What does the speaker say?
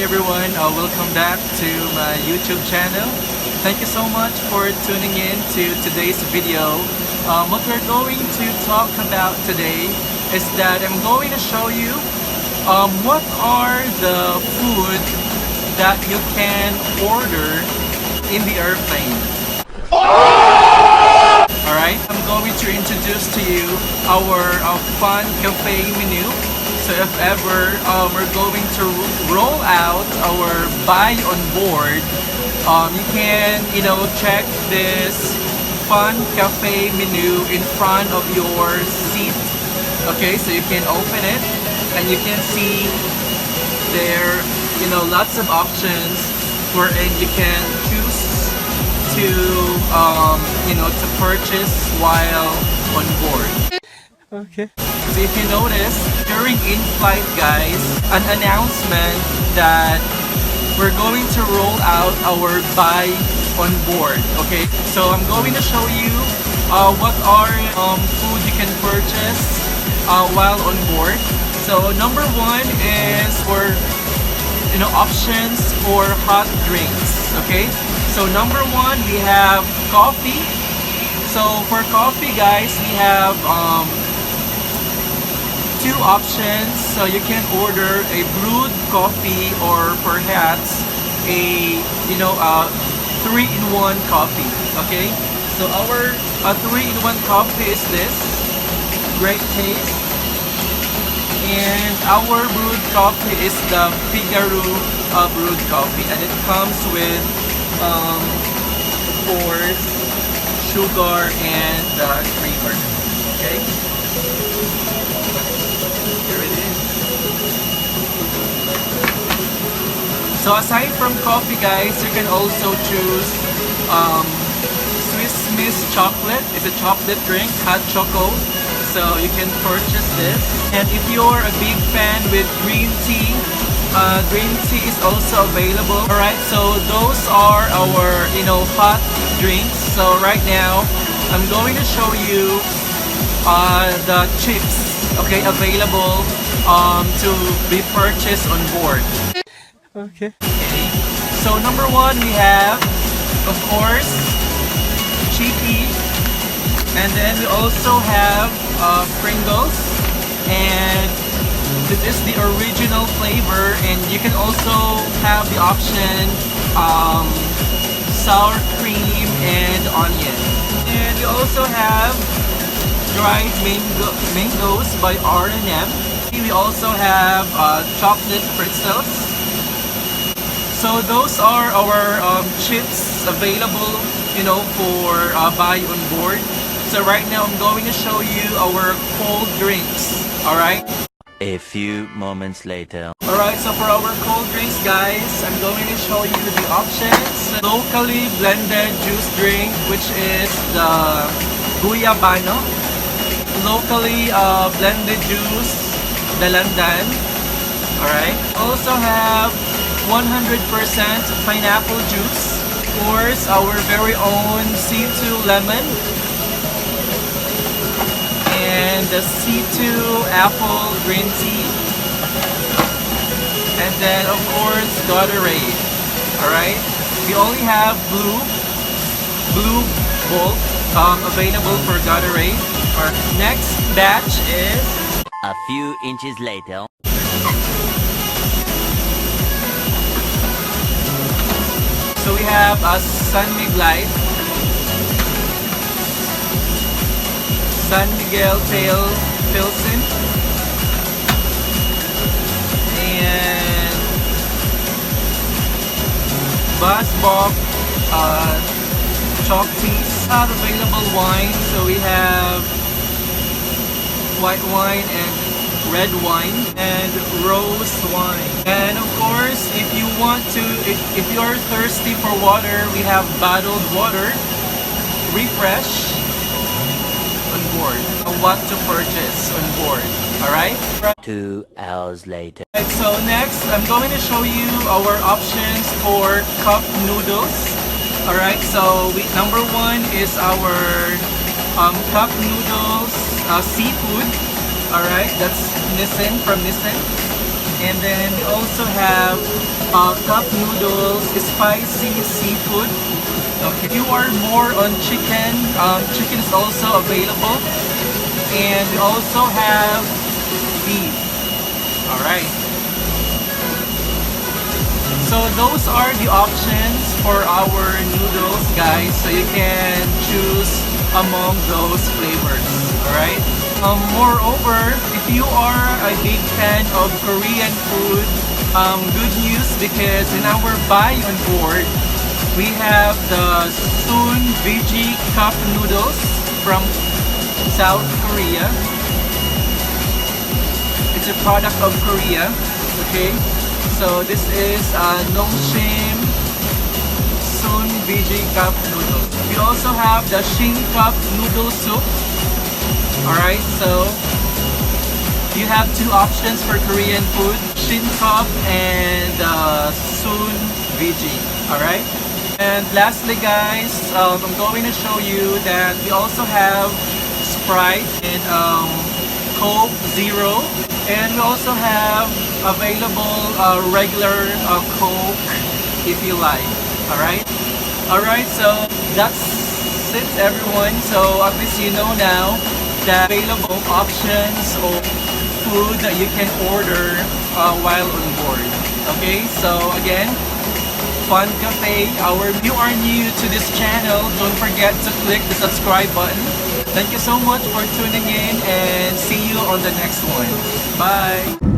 Hi everyone, welcome back to my YouTube channel. Thank you so much for tuning in to today's video. What we're going to talk about today is that I'm going to show you what are the food that you can order in the airplane. Alright, I'm going to introduce to you our fun cafe menu. So if ever we're going to roll out our buy on board, you can check this fun cafe menu in front of your seat. Okay, so you can open it and you can see there lots of options wherein you can choose to to purchase while on board. Okay. So if you notice, during in-flight guys, an announcement that we're going to roll out our buy on board. Okay, so I'm going to show you what are food you can purchase while on board. So number one is for options for hot drinks. Okay, so number one we have coffee. So for coffee guys, we have two options. So you can order a brewed coffee or perhaps a 3-in-1 coffee. Okay, so our 3-in-1 coffee is this great taste, and our brewed coffee is the Figaro brewed coffee, and it comes with of course sugar and creamer. Okay, here it is. So aside from coffee guys, you can also choose Swiss Miss chocolate. It's a chocolate drink, hot choco. So you can purchase this. And if you're a big fan with green tea is also available. Alright, so those are our hot drinks. So right now I'm going to show you the chips, okay, available to be purchased on board. Okay. So number one we have, of course, Cheeky, and then we also have Pringles, and this is the original flavor, and you can also have the option sour cream and onion. And we also have dried mangoes by R&M. We also have chocolate pretzels. So those are our chips available for buy on board. So right now I'm going to show you our cold drinks. Alright? A few moments later. Alright, so for our cold drinks guys, I'm going to show you the options. Locally blended juice drink, which is the Guyabano. Locally blended juice, Dalandan. Alright. Also have 100% pineapple juice. Of course, our very own C2 lemon. And the C2 apple green tea, and then of course Gatorade. Alright, we only have blue bolt available for Gatorade. Our next batch is a few inches later. So we have a San Miguel San Miguel Pale Pilsen, and Basbok chalk teas. Available wine, so we have white wine and red wine and rose wine. And of course, if you want to, if you're thirsty for water, we have bottled water, refresh on board. What to purchase on board. Alright? 2 hours later. Right, so next I'm going to show you our options for cup noodles. Alright, so number one is our cup noodles seafood. Alright, that's Nissan, from Nissan. And then we also have cup noodles, spicy seafood. Okay. If you are more on chicken, chicken is also available. And we also have beef. Alright. So those are the options for our noodles, guys. So you can choose among those flavors. Alright. Moreover, if you are a big fan of Korean food, good news, because in our buy on board, we have the Soon Veggie Cup Noodles from South Korea. It's a product of Korea. Okay, so this is Nongshim Soon Veggie Cup Noodle. We also have the Shin Cup Noodle Soup. Alright, so you have two options for Korean food, Shin Cup and Soon Veggie. Alright, and lastly, guys, I'm going to show you that we also have Sprite and Coke Zero, and we also have available regular Coke if you like. Alright, so that's it, everyone. So at least you know now the available options or food that you can order while on board. Okay, so again, Fun Cafe. If you are new to this channel, don't forget to click the subscribe button. Thank you so much for tuning in, and see you on the next one. Bye!